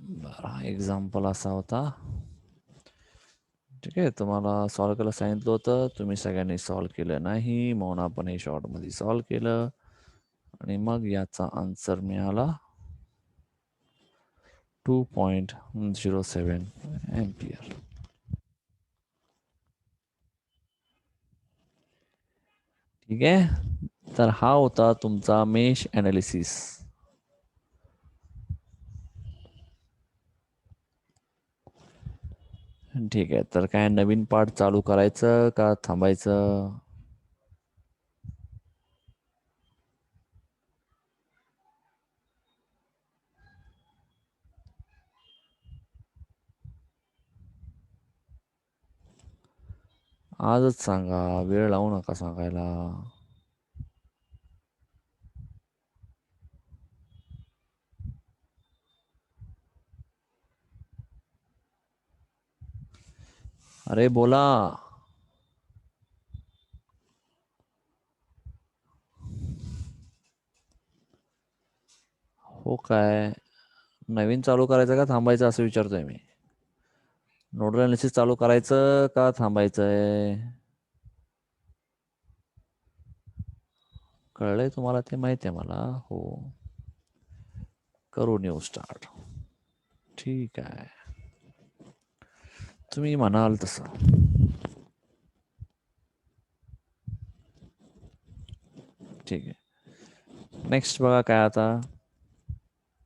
बरं, एक्झाम्पल असा होता. ठीक आहे, तुम्हाला सॉल्व्ह करायला सांगितलं होतं, तुम्ही सगळ्यांनी सॉल्व्ह केलं नाही, म्हणून आपण हे शॉर्टमध्ये सॉल्व्ह केलं आणि मग याचा आन्सर मिळाला 2.07 एम्पियर. ठीक आहे, तर हा होता तुमचा मेश ॲनालिसिस. ठीक आहे, तर काय नवीन पार्ट चालू करायचं का थांबायचं? आजच सांगा, वेळ लावू नका सांगायला. अरे बोला. हो काय, नवीन चालू करायचं का थांबायचं असं विचारतोय मी. नोडल अनालिसिस चालू करायचं का थांबायचंय? कळलंय तुम्हाला, ते माहिती आहे मला. हो, करू न्यू स्टार्ट. ठीक आहे, तुम्ही म्हणाल तसं. ठीक आहे, नेक्स्ट बघा काय आता.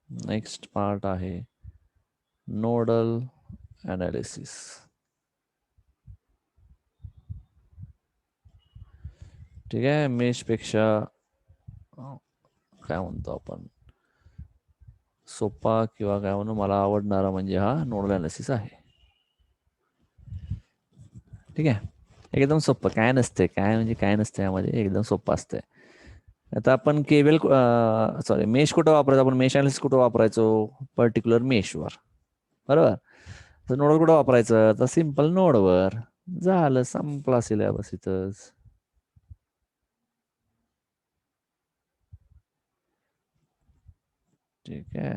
नेक्स्ट पार्ट आहे नोडल ॲनालिसिस. ठीक आहे, मेशपेक्षा काय म्हणतो आपण, सोपा किंवा काय म्हणून मला आवडणारा म्हणजे हा नोडल ॲनालिसिस आहे. ठीक आहे, एकदम सोपं, काय नसते, काय म्हणजे काय नसते यामध्ये, एकदम सोपं असतंय. आता आपण केबल सॉरी मेश कुठं वापरायचो, आपण मेश ॲनालिसिस कुठं वापरायचो? पर्टिक्युलर मेशवर, बरोबर. तर नोडवर कुठं वापरायचं? तर सिम्पल नोडवर. झालं, संपला सिलेबस इथंच. ठीक आहे,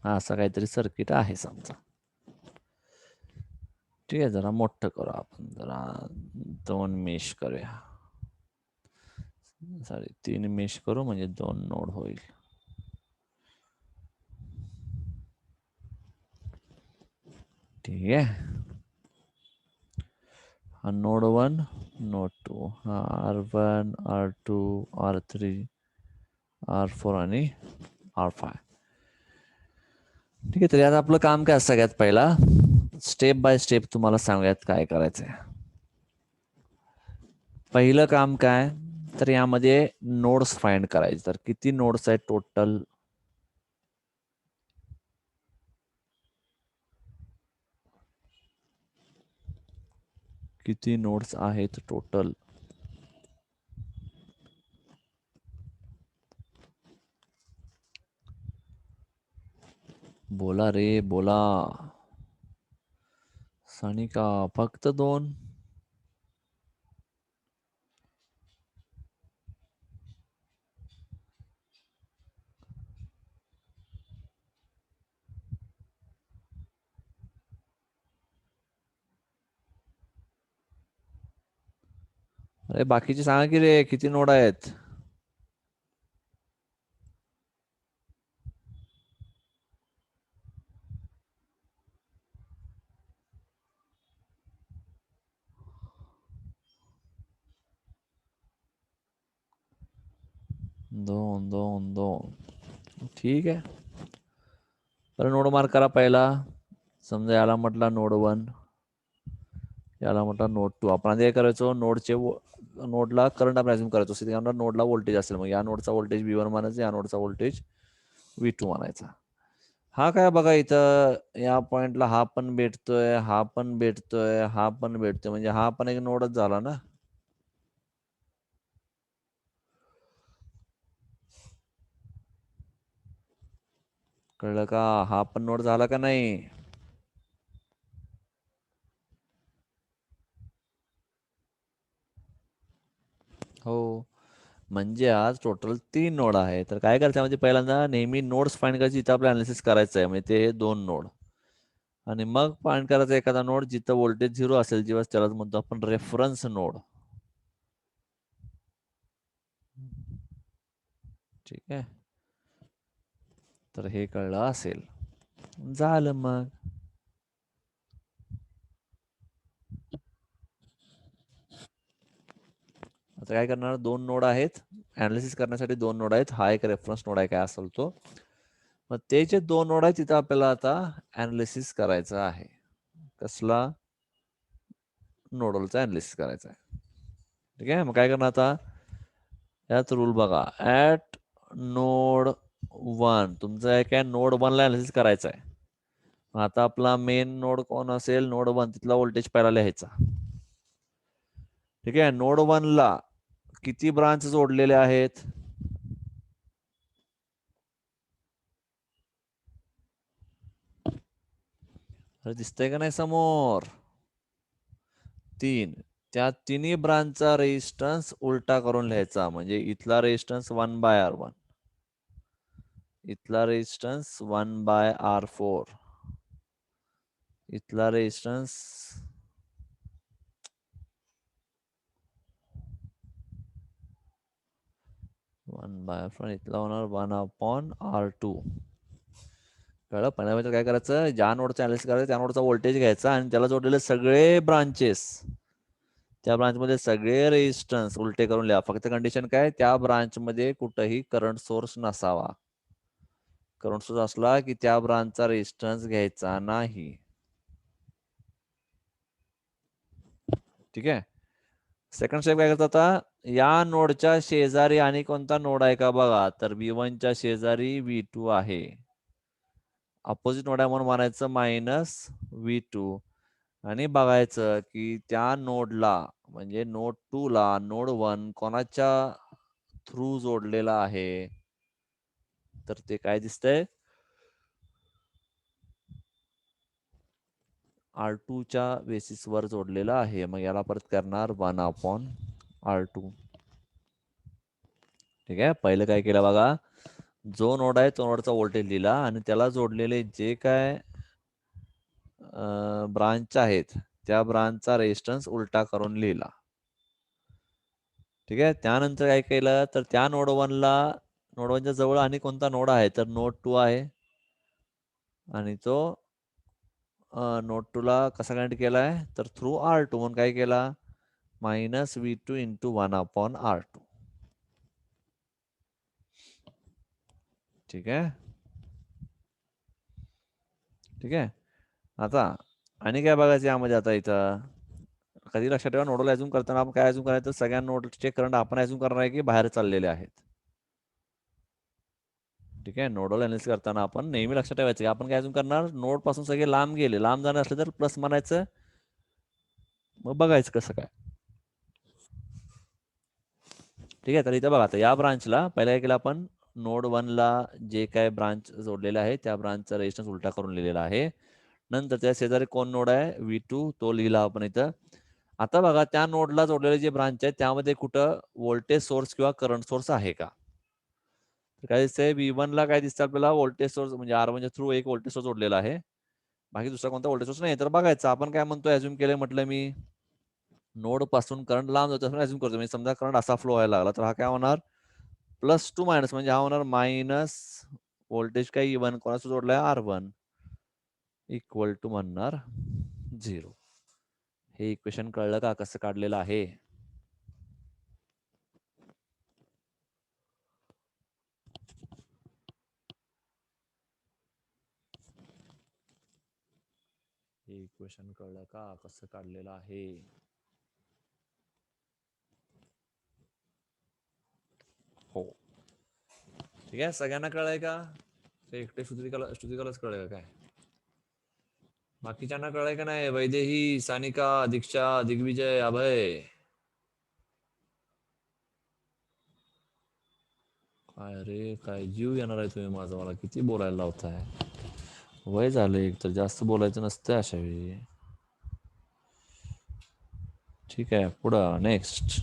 हा असं काहीतरी सर्किट आहे समजा. ठीक आहे, जरा मोठं करू आपण, जरा 2 मेश करूया. सॉरी 3 मेश करू म्हणजे 2 नोड होईल. ठीक आहे, हा नोड 1, नोड 2, हा R1, R2, R3, R4 आणि R5. ठीक आहे, तरी आता आपलं काम काय, सगळ्यात पहिला स्टेप बाय स्टेप तुम्हाला सांगूयात काय करायचंय. पहिलं काम काय, तर यामध्ये नोड्स फाइंड करायचे. तर किती नोड्स आहेत टोटल? किती नोड्स आहेत टोटल? बोला रे बोला. सानिका, फक्त 2? अरे बाकीचे सांगा की रे, किती नोड आहेत? दोन, दोन, दोन. ठीक आहे, तर नोड मार्क करा पहिला. समजा याला म्हटला नोड 1, याला म्हटला नोड 2. आपण आधी काय करायचो, नोडला करंट आपण करायचो. नोडला व्होल्टेज असेल, मग या नोडचा व्होल्टेज V1 मानायचा, या नोडचा व्होल्टेज V2 मानायचा. हा काय बघा, इथं या पॉइंटला हा पण भेटतोय, हा पण भेटतोय, हा पण भेटतोय, म्हणजे हा पण एक नोडच झाला ना. कळलं का? हा पण नोड झाला का नाही? हो, म्हणजे आज टोटल 3 नोड आहे. तर काय करायचं म्हणजे पहिल्यांदा नेहमी नोड्स फाइंड करायची जिथं आपलं अनालिसिस करायचं आहे. म्हणजे ते 2 नोड आणि मग फाइंड करायचा एखादा नोड जिथं व्होल्टेज 0 असेल जेव्हा त्याला म्हणतो आपण रेफरन्स नोड. ठीक आहे. तर हे कळलं असेल. झालं मग. आता काय करणार 2 नोड आहेत. अनालिसिस करण्यासाठी 2 नोड आहेत. हा एक रेफरन्स नोड आहे काय असेल तो. मग ते जे 2 नोड आहेत तिथं आपल्याला आता अनालिसिस करायचं आहे. कसला? नोडलचा अनालिसिस करायचा आहे. ठीक आहे. मग काय करणार आता यात रूल बघा. ऍट नोड 1 तुमचं आहे काय नोड 1 ला अनालिसिस करायचं आहे. आता आपला मेन नोड कोण असेल? नोड 1 तिथला व्होल्टेज पहिला लिहायचा. ठीक आहे. नोड 1 ला किती ब्रांच जोडलेले आहेत? अरे दिसतंय का नाही समोर? 3. त्या तिन्ही ब्रांचचा रेजिस्टन्स उलटा करून लिहायचा. म्हणजे इथला रेजिस्टन्स 1/R1, इथला रेजिस्टन्स 1/R4, इथला रेजिस्टन्स 1/R4, इथला होणार 1/R2. कळलं? पहिल्या काय करायचं? ज्या नोडचा अनालिसिस करायचं त्या नोडचा व्होल्टेज घ्यायचा आणि त्याला जोडलेले सगळे ब्रांचेस, त्या ब्रांचमध्ये सगळे रेजिस्टन्स उलटे करून लिहा. फक्त कंडिशन काय? त्या ब्रांचमध्ये कुठंही करंट सोर्स नसावा. करंट सोर्स असला की त्या ब्रांचचा रेजिस्टन्स घ्यायचा नाही. ठीक आहे. सेकंड स्टेप काय करतात आता? या नोडच्या शेजारी आणि कोणता नोड आहे का बघा. तर V1 च्या शेजारी V2 आहे. अपोजिट नोड आहे म्हणून मानायचं -V2 आणि बघायचं की त्या नोडला म्हणजे नोड 2 ला नोड 1 कोणाच्या थ्रू जोडलेला आहे. तर ते काय दिसतंय? R2 च्या बेसिसवर जोडलेला आहे. मग याला परत करणार 1/R2. ठीक आहे. पहिलं काय केलं बघा. जो नोड आहे तो नोडचा व्होल्टेज लिहिला आणि त्याला जोडलेले जे काय ब्रांच आहेत त्या ब्रांचचा रेजिस्टन्स उलटा करून लिहिला. ठीक आहे. त्यानंतर काय केलं तर त्या नोड 1ला नोड 1च्या जवळ आणि कोणता नोड आहे तर नोड 2 आहे आणि तो नोड 2 ला कसा कनेक्ट केलाय तर थ्रू R2 म्हणून काय केला -V2 × 1/R2. ठीक आहे. ठीक आहे. आता आणि काय बघायचं यामध्ये आता इथं कधी लक्षात ठेवा नोडल ॲझ्युम करताना आपण काय ॲझ्युम करायचं सगळ्या नोडचे करंट आपण ॲझ्युम करणार आहे की बाहेर चाललेले आहेत. ठीक आहे. नोडल अनालिसिस करताना आपण नेहमी लक्षात ठेवायचं की आपण काय ॲझ्युम करणार नोड पासून सगळे लांब गेले लांब जाणार असले तर प्लस म्हणायचं. मग बघायचं कसं काय. ठीक आहे. तर इथं बघा आता या ब्रांचला पहिला काय केलं आपण नोड 1 ला जे काय ब्रांच जोडलेले आहे त्या ब्रांचचा रेजिस्टन्स उलटा करून लिहिलेला आहे. नंतर त्या शेजारी कोण नोड आहे V2 तो लिहिला आपण इथं. आता बघा त्या नोडला जोडलेले जे ब्रांच आहे त्यामध्ये कुठं व्होल्टेज सोर्स किंवा करंट सोर्स आहे का? तर काय दिसतंय V1 ला काय दिसतं आपल्याला व्होल्टेज सोर्स म्हणजे R1 च्या थ्रू एक व्होल्टेज सोर्स जोडलेला आहे. बाकी दुसरा कोणता व्होल्टेज सोर्स नाही तर बघायचं आपण काय म्हणतो अझ्युम केलंय म्हटलं मी नोड पासून करंट लांब जातो असं अझ्युम करतो म्हणजे समजा करंट असा फ्लो व्हायला लागला तर हा काय होणार प्लस टू मायनस म्हणजे हा होणार मायनस व्होल्टेज काय E1 कोणाचा जोडलाय R1 इक्वल टू म्हणणार 0. हे इक्वेशन कळलं का कसं काढलेलं आहे? हे इक्वेशन कळलं का कसं काढलेलं आहे? हो. ठीक आहे. सगळ्यांना कळलंय का? ते एकटे श्रुतिकालाच कळलंय का काय? बाकीच्यांना कळलंय का नाही? वैदेही, सानिका, दीक्षा, दिग्विजय, अभय. काय रे काय जीव येणार आहे तुम्ही माझा मला किती बोलायला लावताय. वय झालं एक तर जास्त बोलायचं नसतं अशा वेळी. ठीक आहे पुढं नेक्स्ट.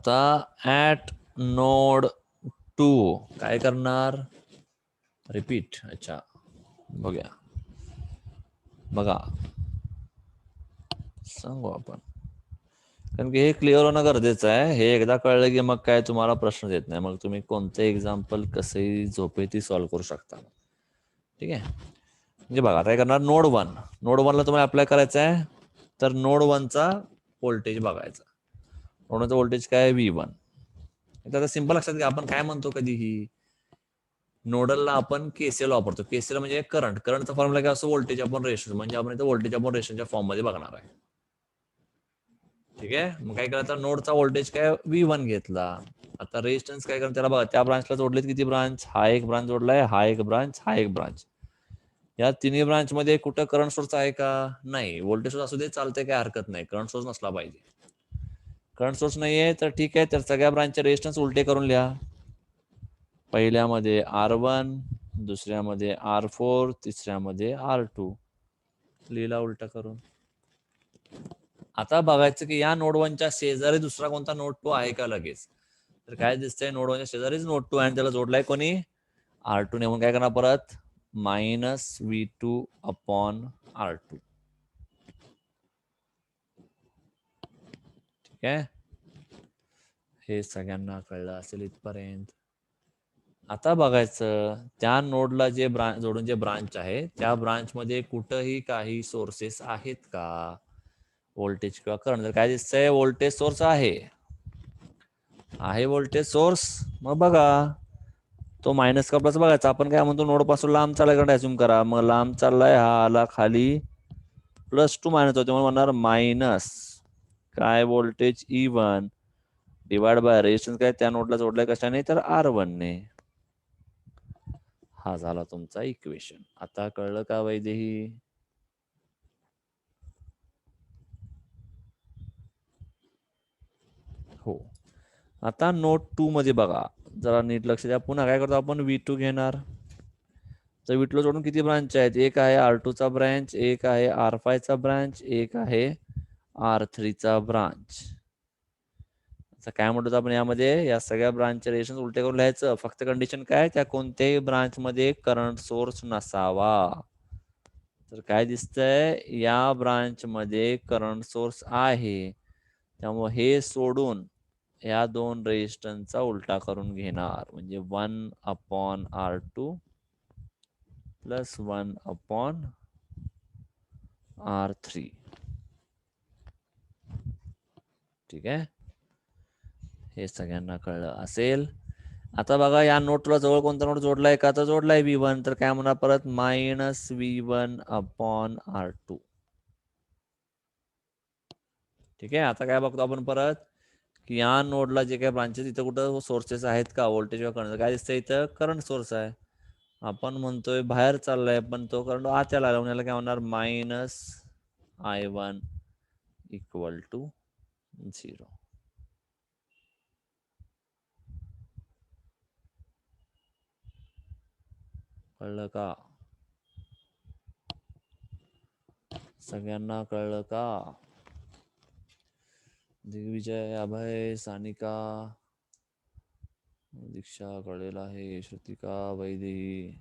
ऍट नोड 2 काय करणार, रिपीट. अच्छा बघूया, बघा सांगू आपण, कारण की हे क्लिअर होणं गरजेचं आहे. हे एकदा कळलं की मग काय तुम्हाला प्रश्न येत नाही, मग तुम्ही कोणते एक्झाम्पल कसेही झोपेती सॉल्व्ह करू शकता. ठीक आहे, म्हणजे बघा काय करणार, नोड 1, नोड 1ला तुम्हाला अप्लाय करायचं आहे, तर नोड 1चा व्होल्टेज बघायचा. नोड 1चा व्होल्टेज काय, V1. आता सिंपल लक्षात घ्या, आपण काय म्हणतो कधीही नोडलला आपण केसीएल वापरतो. केसीएल म्हणजे करंट, करंटचा फॉर्म्युला काय असतो, व्होल्टेज अपॉन रेशिस्टन्स, म्हणजे आपण इथं व्होल्टेज अपॉन रेशिस्टन्सच्या फॉर्म मध्ये बघणार आहे. ठीक आहे, मग काय करायचं, नोडचा व्होल्टेज काय V1 घेतला. आता रेजिस्टन्स काय करणार, त्याला बघा त्या ब्रांचला जोडलेत किती ब्रांच, हा एक ब्रांच जोडलाय, हा एक ब्रांच, हा एक ब्रांच. या तिन्ही ब्रांच मध्ये कुठं करंट सोर्स आहे का, नाही. व्होल्टेज सोर्स असू दे चालतंय, काय हरकत नाही, करंट सोर्स नसला पाहिजे. करंट सोर्स नाहीये तर ठीक आहे, तर सगळ्या ब्रांचचे रेजिस्टन्स उलटे करून लिहा. पहिल्यामध्ये R1, दुसऱ्यामध्ये R4, तिसऱ्यामध्ये R2, लिहिला उलटा करून. आता बघायचं की या नोड 1च्या शेजारी दुसरा कोणता नोड 2 आहे का लगेच, तर काय दिसतंय, नोड 1च्या शेजारीच नोड 2 आणि त्याला जोडलाय कोणी, R2 ने. म्हणून काय करणार परत, -V2 अपॉन R2. ठीक आहे, हे सगळ्यांना कळलं असेल इथपर्यंत. आता बघायचं त्या नोडला जे ब्रांच जोडून जे ब्रांच आहे त्या ब्रांच मध्ये कुठंही काही सोर्सेस आहेत का, व्होल्टेज किंवा करंट. जर काय दिसतंय, व्होल्टेज सोर्स आहे, व्होल्टेज सोर्स, मग बघा तो मायनस का प्लस बघायचा. आपण काय म्हणतो, नोड पासून लांब चालला अज्युम करा, मग लांब चाललाय, हा आला खाली, +2 मायनस होते, म्हणून म्हणणार मायनस काय voltage E1 divide by resistance काय त्या नोडला जोडलाय कशाने, तर R1 ने. हा झाला तुमचा इक्वेशन. आता कळलं का वैदेही, हो. आता नोड 2 मध्ये बघा, जरा नीट लक्ष द्या. पुन्हा काय करतो आपण, V2 घेणार, तर V2 जोडून किती ब्रांच आहेत, एक आहे R2 चा ब्रांच, एक आहे R5 चा ब्रांच, एक आहे R3 चा ब्रांच. आता काय म्हणतो आपण, यामध्ये या सगळ्या ब्रांचचे रेजिस्टन्स उलटे करून लिहायचं. फक्त कंडिशन काय, त्या कोणत्याही ब्रांच मध्ये करंट सोर्स नसावा. तर काय दिसतंय, या ब्रांच मध्ये करंट सोर्स आहे, त्यामुळे हे सोडून या दोन रेजिस्टन्सचा उलटा करून घेणार, म्हणजे 1/R2 प्लस 1/R3. ठीक आहे, हे सगळ्यांना कळलं असेल. आता बघा या नोटला जवळ कोणता नोट जोडलाय का, तर जोडलाय V1, तर काय म्हणणार परत, -V1/R2. ठीक आहे, आता काय बघतो आपण परत, की या नोडला जे काही ब्रांचेस इथं कुठं सोर्सेस आहेत का, व्होल्टेज किंवा करंट. काय दिसतंय इथं, करंट सोर्स आहे. आपण म्हणतोय बाहेर चाललाय, पण तो करंट आत यायला लागला, याला काय होणार, -I1 = 0. कळलं का, सगळ्यांना कळलं का. दिग्विजय, अभय, सानिका, दीक्षा कळलेलं आहे, श्रुतिका, वैदेही,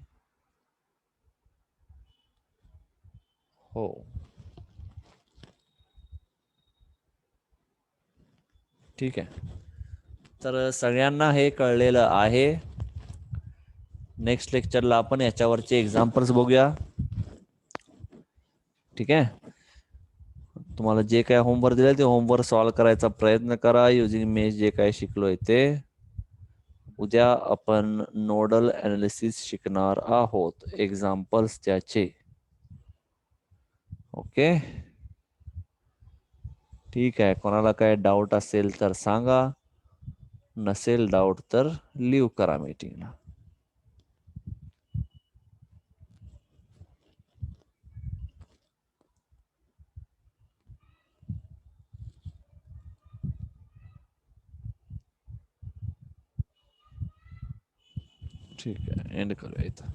हो. ठीक आहे, तर सगळ्यांना हे कळलेलं आहे. नेक्स्ट लेक्चरला आपण याच्यावरचे एक्झाम्पल्स बघूया. ठीक आहे, तुम्हाला जे काय होमवर्क दिले ते होमवर्क सॉल्व्ह करायचा प्रयत्न करा युजिंग मी जे काय शिकलोय ते. उद्या आपण नोडल ॲनालिसिस शिकणार आहोत, एक्झाम्पल्स त्याचे. ओके, ठीक आहे. कोणाला काय डाऊट असेल तर सांगा, नसेल डाऊट तर लीव्ह करा मीटिंगला. ठीक आहे, एंड करूया इथं.